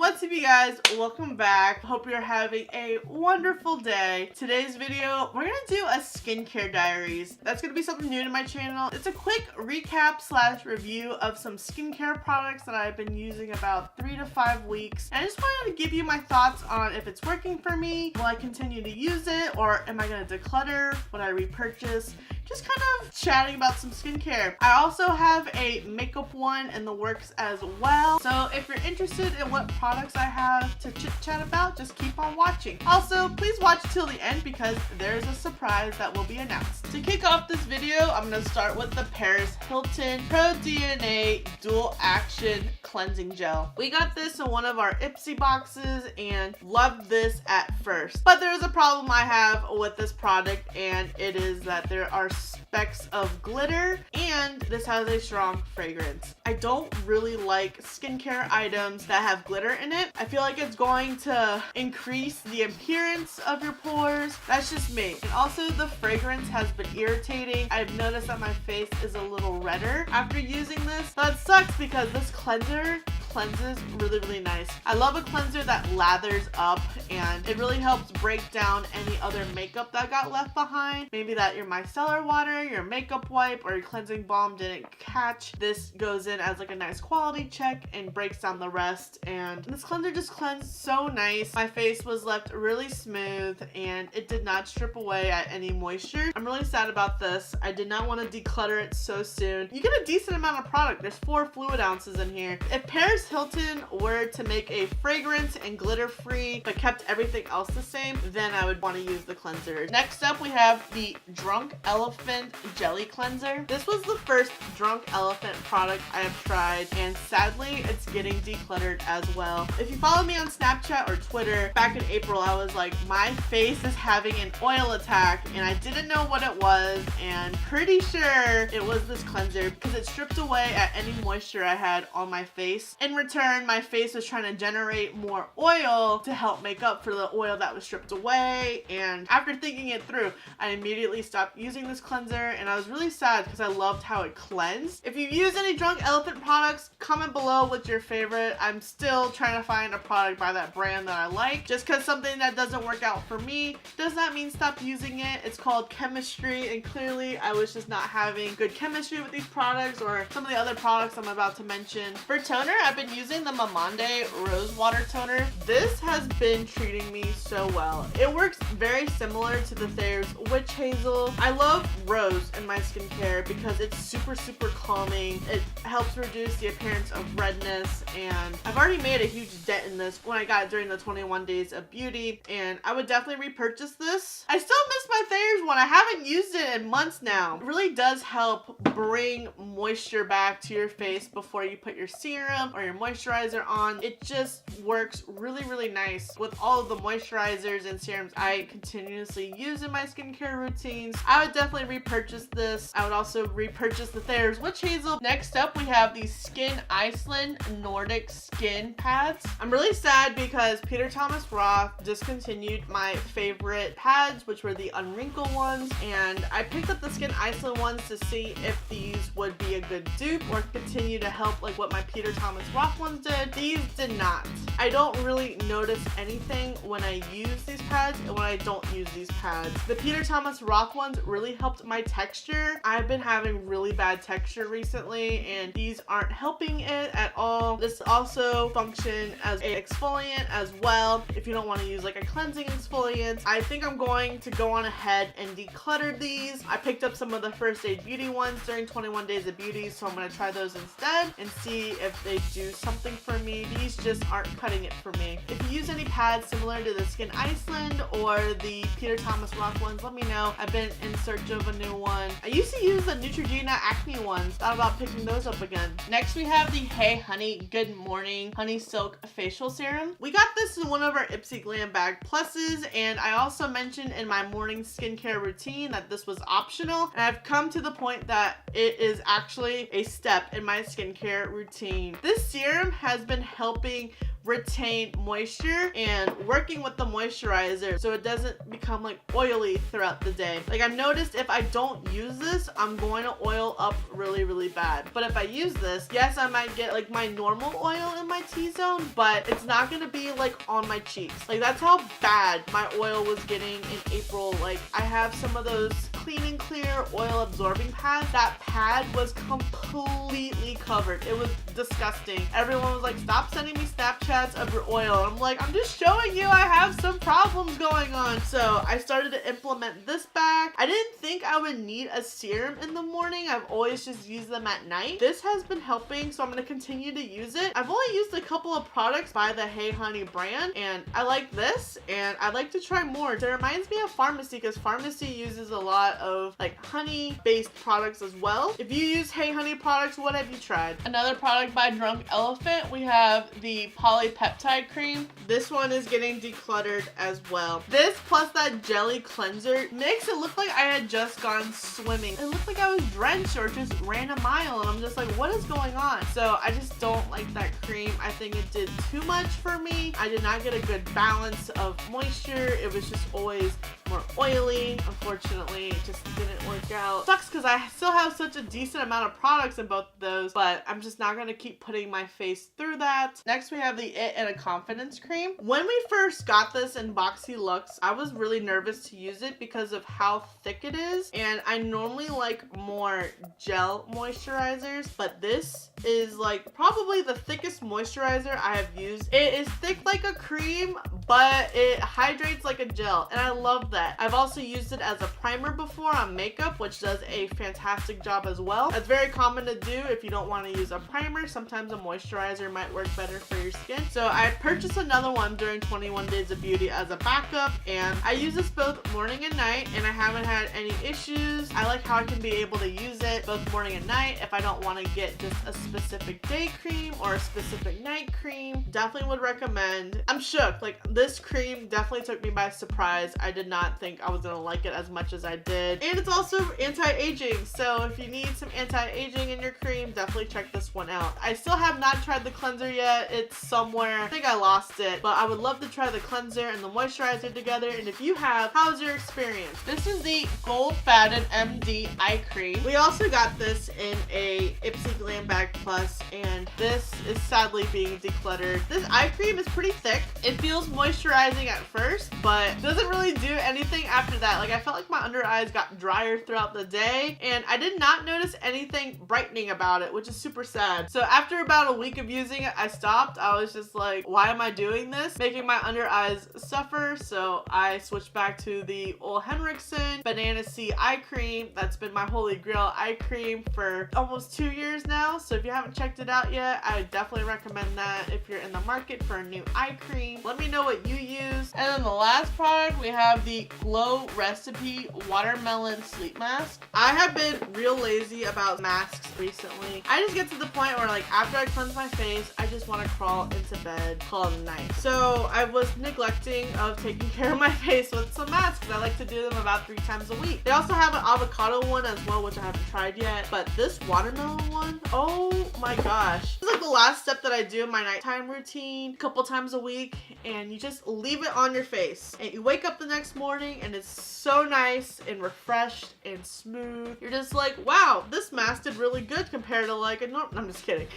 What's up, you guys? Welcome back. Hope you're having a wonderful day. Today's video, we're gonna do a skincare diaries. That's gonna be something new to my channel. It's a quick recap slash review of some skincare products that I've been using about 3 to 5 weeks. And I just wanted to give you my thoughts on if it's working for me, will I continue to use it, or am I gonna declutter, would I repurchase? Just kind of chatting about some skincare. I also have a makeup one in the works as well. So if you're interested in what products I have to chit chat about, just keep on watching. Also, please watch till the end because there's a surprise that will be announced. To kick off this video, I'm gonna start with the Paris Hilton Pro DNA Dual Action Cleansing Gel. We got this in one of our IPSY boxes and loved this at first. But there's a problem I have with this product, and it is that there are specks of glitter and this has a strong fragrance. I don't really like skincare items that have glitter in it. I feel like it's going to increase the appearance of your pores. That's just me. And also the fragrance has been irritating. I've noticed that my face is a little redder after using this. That sucks because this cleanser cleanses really nice. I love a cleanser that lathers up and it really helps break down any other makeup that got left behind. Maybe that your micellar water, your makeup wipe, or your cleansing balm didn't catch. This goes in as like a nice quality check and breaks down the rest, and this cleanser just cleansed so nice. My face was left really smooth and it did not strip away at any moisture. I'm really sad about this. I did not want to declutter it so soon. You get a decent amount of product. There's 4 fluid ounces in here. If Paris Hilton were to make a fragrance and glitter free but kept everything else the same, then I would want to use the cleanser. Next up, we have the Drunk Elephant Jelly Cleanser. This was the first Drunk Elephant product I have tried, and sadly it's getting decluttered as well. If you follow me on Snapchat or Twitter, back in April I was like, my face is having an oil attack, and I didn't know what it was, and pretty sure it was this cleanser because it stripped away at any moisture I had on my face. In return, my face was trying to generate more oil to help make up for the oil that was stripped away, and after thinking it through, I immediately stopped using this cleanser, and I was really sad because I loved how it cleansed. If you've used any Drunk Elephant products, comment below what's your favorite. I'm still trying to find a product by that brand that I like. Just because something that doesn't work out for me does not mean stop using it. It's called chemistry, and clearly I was just not having good chemistry with these products or some of the other products I'm about to mention. For toner, I've been using the Mamande Rose Water Toner. This has been treating me so well. It works very similar to the Thayer's Witch Hazel. I love rose in my skincare because it's super calming. It helps reduce the appearance of redness, and I've already made a huge dent in this when I got it during the 21 days of beauty, and I would definitely repurchase this. I still miss my Thayer's one. I haven't used it in months now. It really does help bring moisture back to your face before you put your serum or your moisturizer on. It just works really nice with all of the moisturizers and serums I continuously use in my skincare routines. I would definitely repurchase this. I would also repurchase the Thayer's Witch Hazel. Next up, we have the Skin Iceland Nordic Skin Pads. I'm really sad because Peter Thomas Roth discontinued my favorite pads, which were the Unwrinkle ones, and I picked up the Skin Iceland ones to see if these would be a good dupe or continue to help like what my Peter Thomas Roth ones did. These did not. I don't really notice anything when I use these pads and when I don't use these pads. The Peter Thomas Roth ones really helped my texture. I've been having really bad texture recently, and these aren't helping it at all. This also functions as an exfoliant as well if you don't want to use like a cleansing exfoliant. I think I'm going to go on ahead and declutter these. I picked up some of the First Aid Beauty ones during 21 days of beauty, so I'm going to try those instead and see if they do something for me. These just aren't cutting it for me. If you use any pads similar to the Skin Iceland or the Peter Thomas Roth ones, let me know. I've been in search of a new one. I used to use the Neutrogena Acne ones. Thought about picking those up again. Next, we have the Hey Honey Good Morning Honey Silk Facial Serum. We got this in one of our IPSY Glam Bag Pluses, and I also mentioned in my morning skincare routine that this was optional, and I've come to the point that it is actually a step in my skincare routine. This serum has been helping retain moisture and working with the moisturizer so it doesn't become like oily throughout the day. Like I've noticed if I don't use this, I'm going to oil up really bad. But if I use this, yes, I might get like my normal oil in my T-zone, but it's not gonna be like on my cheeks. Like that's how bad my oil was getting in April. Like I have some of those Clean and Clear oil absorbing pads. That pad was completely covered. It was disgusting. Everyone was like, stop sending me Snapchats of your oil. I'm like, I'm just showing you I have some problems going on. So I started to implement this back. I didn't think I would need a serum in the morning. I've always just used them at night. This has been helping, so I'm going to continue to use it. I've only used a couple of products by the Hey Honey brand, and I like this, and I'd like to try more. So it reminds me of Pharmacy, because Pharmacy uses a lot of like honey-based products as well. If you use Hey Honey products, what have you tried? Another product by Drunk Elephant, we have the polypeptide cream. This one is getting decluttered as well. This plus that jelly cleanser makes it look like I had just gone swimming. It looked like I was drenched or just ran a mile, and I'm just like, what is going on? So I just don't like that cream. I think it did too much for me. I did not get a good balance of moisture. It was just always more oily. Unfortunately, it just didn't work out. Sucks because I still have such a decent amount of products in both of those, but I'm just not gonna keep putting my face through that. Next, we have the It and a Confidence cream. When we first got this in BOXYCHARM, I was really nervous to use it because of how thick it is, and I normally like more gel moisturizers, but this is like probably the thickest moisturizer I have used. It is thick like a cream, but it hydrates like a gel, and I love that. I've also used it as a primer before on makeup, which does a fantastic job as well. That's very common to do if you don't want to use a primer. Sometimes a moisturizer might work better for your skin. So I purchased another one during 21 Days of Beauty as a backup, and I use this both morning and night, and I haven't had any issues. I like how I can be able to use it both morning and night if I don't want to get just a specific day cream or a specific night cream. Definitely would recommend. I'm shook. Like this cream definitely took me by surprise. I did not think I was gonna like it as much as I did. And it's also anti-aging, so if you need some anti-aging in your cream, definitely check this one out. I still have not tried the cleanser yet. It's somewhere. I think I lost it, but I would love to try the cleanser and the moisturizer together, and if you have, how's your experience? This is the Gold Fatted MD Eye Cream. We also got this in a IPSY Glam Bag Plus, and this is sadly being decluttered. This eye cream is pretty thick. It feels moisturizing at first, but doesn't really do anything after that. Like I felt like my under eyes got drier throughout the day, and I did not notice anything brightening about it, which is super sad. So after about a week of using it, I stopped. I was just like, why am I doing this? Making my under eyes suffer. So I switched back to the Ole Henriksen Banana Sea Eye Cream. That's been my holy grail eye cream for almost 2 years now. So if you haven't checked it out yet, I definitely recommend that if you're in the market for a new eye cream. Let me know what you use. And then the last product, we have the Glow Recipe Watermelon Sleep Mask. I have been real lazy about masks recently. I just get to the point where like after I cleanse my face, I just want to crawl into bed, call it a night. So I was neglecting of taking care of my face with some masks. I like to do them about 3 times a week. They also have an avocado one as well, which I haven't tried yet, but this watermelon one, oh my gosh. This is like the last step that I do in my nighttime routine a couple times a week, and you just leave it on your face and you wake up the next morning and it's so nice and refreshed and smooth. You're just like, wow, this mask did really good compared to like a normal. I'm just kidding.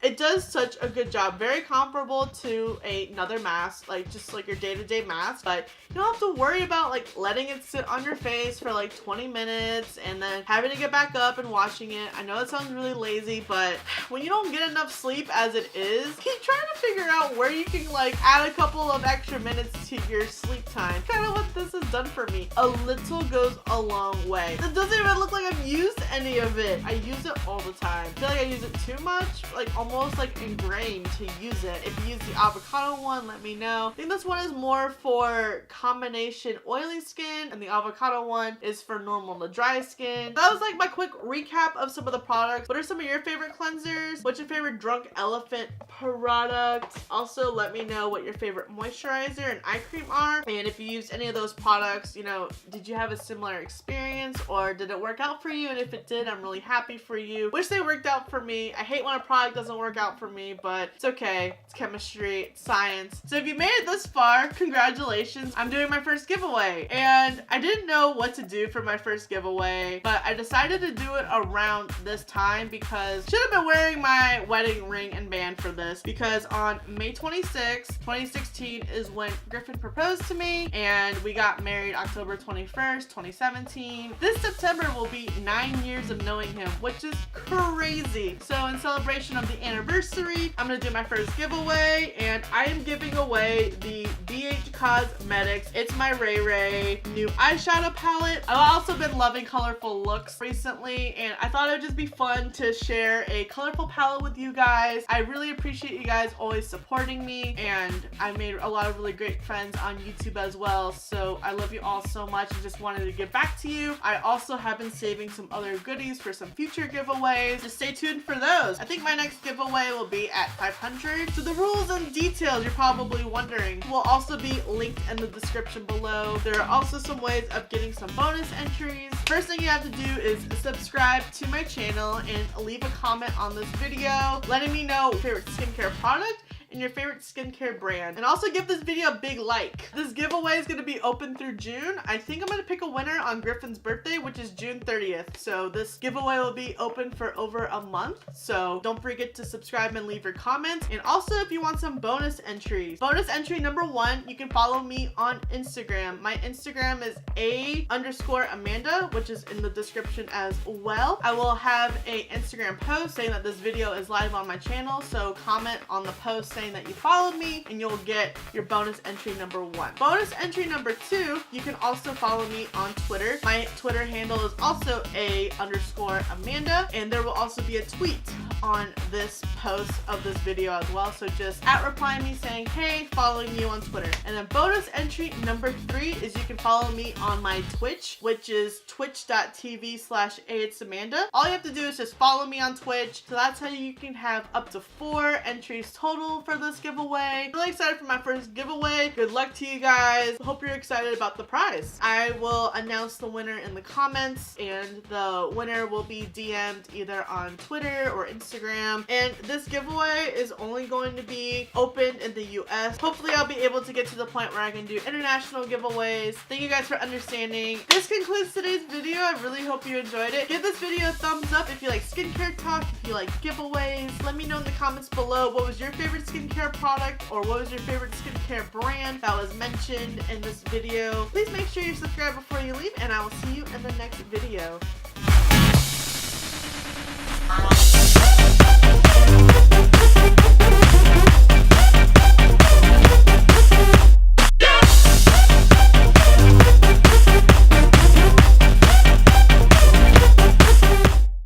It does such a good job. Very comparable to another mask, like just like your day-to-day mask, but you don't have to worry about like letting it sit on your face for like 20 minutes and then having to get back up and washing it. I know it sounds really lazy, but when you don't get enough sleep as it is, keep trying to figure out where you can like add a couple of extra minutes to your sleep time. Kind of what this has done for me. A little goes a long way. It doesn't even look like I've used any of it. I use it all the time. I feel like I use it too much, like almost like ingrained to use it. If you use the avocado one, let me know. I think this one is more for combination oily skin, and the avocado one is for normal to dry skin. That was like my quick recap of some of the products. What are some of your favorite cleansers? What's your favorite Drunk Elephant product? Also, let me know what your favorite favorite moisturizer and eye cream are, and if you used any of those products, you know, did you have a similar experience or did it work out for you? And if it did, I'm really happy for you. Wish they worked out for me. I hate when a product doesn't work out for me, but it's okay. It's chemistry, it's science. So if you made it this far, congratulations. I'm doing my first giveaway, and I didn't know what to do for my first giveaway, but I decided to do it around this time because I should have been wearing my wedding ring and band for this, because on May 26th, 2016 is when Griffin proposed to me, and we got married October 21st, 2017. This September will be 9 years of knowing him, which is crazy. So in celebration of the anniversary, I'm gonna do my first giveaway, and I am giving away the BH Cosmetics It's My Ray Ray new eyeshadow palette. I've also been loving colorful looks recently, and I thought it would just be fun to share a colorful palette with you guys. I really appreciate you guys always supporting me, and I made a lot of really great friends on YouTube as well, so I love you all so much and just wanted to give back to you. I also have been saving some other goodies for some future giveaways. Just stay tuned for those. I think my next giveaway will be at 500. So the rules and details you're probably wondering will also be linked in the description below. There are also some ways of getting some bonus entries. First thing you have to do is subscribe to my channel and leave a comment on this video letting me know your favorite skincare product and your favorite skincare brand, and also give this video a big like. This giveaway is going to be open through June. I think I'm going to pick a winner on Griffin's birthday, which is June 30th. So this giveaway will be open for over a month. So don't forget to subscribe and leave your comments. And also, if you want some bonus entries, bonus entry number 1, you can follow me on Instagram. My Instagram is _Amanda, which is in the description as well. I will have a Instagram post saying that this video is live on my channel. So comment on the post saying that you followed me, and you'll get your bonus entry number 1. Bonus entry number 2, you can also follow me on Twitter. My Twitter handle is also _Amanda, and there will also be a tweet on this post of this video as well. So just @reply me saying, hey, following you on Twitter. And then bonus entry number 3 is you can follow me on my Twitch, which is twitch.tv/AITSAmanda. All you have to do is just follow me on Twitch. So that's how you can have up to 4 entries total for this giveaway. Really excited for my first giveaway. Good luck to you guys. Hope you're excited about the prize. I will announce the winner in the comments, and the winner will be DM'd either on Twitter or Instagram. And this giveaway is only going to be open in the US. Hopefully I'll be able to get to the point where I can do international giveaways. Thank you guys for understanding. This concludes today's video. I really hope you enjoyed it. Give this video a thumbs up if you like skincare talk, if you like giveaways. Let me know in the comments below what was your favorite skincare product, or what was your favorite skincare brand that was mentioned in this video. Please make sure you subscribe before you leave, and I will see you in the next video.